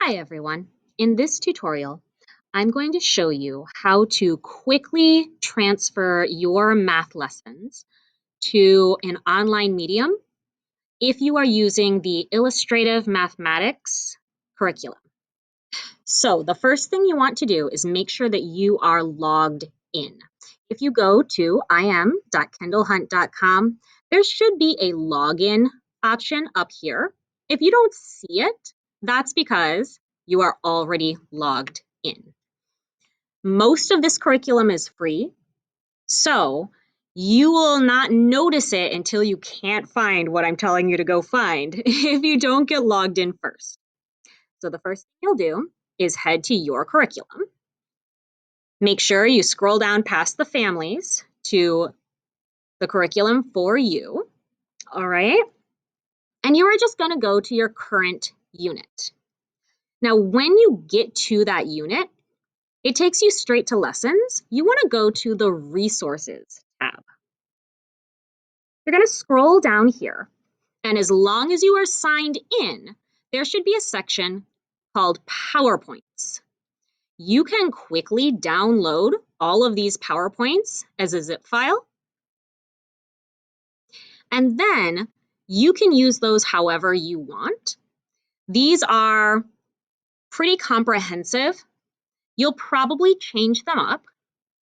Hi everyone. In this tutorial, I'm going to show you how to quickly transfer your math lessons to an online medium if you are using the Illustrative Mathematics curriculum. So the first thing you want to do is make sure that you are logged in. If you go to im.kendallhunt.com, there should be a login option up here. If you don't see it, that's because you are already logged in. Most of this curriculum is free, so you will not notice it until you can't find what I'm telling you to go find if you don't get logged in first. So the first thing you'll do is head to your curriculum. Make sure you scroll down past the families to the curriculum for you, all right? And you are just going to go to your current unit. Now, when you get to that unit, it takes you straight to lessons. You want to go to the resources tab. You're going to scroll down here, and as long as you are signed in, there should be a section called PowerPoints. You can quickly download all of these PowerPoints as a zip file, and then you can use those however you want. These are pretty comprehensive. You'll probably change them up,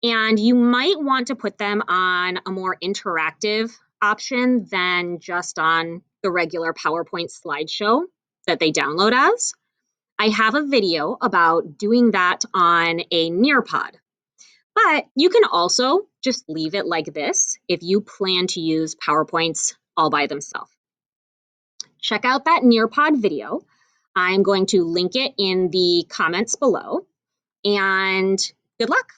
and you might want to put them on a more interactive option than just on the regular PowerPoint slideshow that they download as. I have a video about doing that on a Nearpod. But you can also just leave it like this if you plan to use PowerPoints all by themselves. Check out that Nearpod video. I'm going to link it in the comments below, and good luck.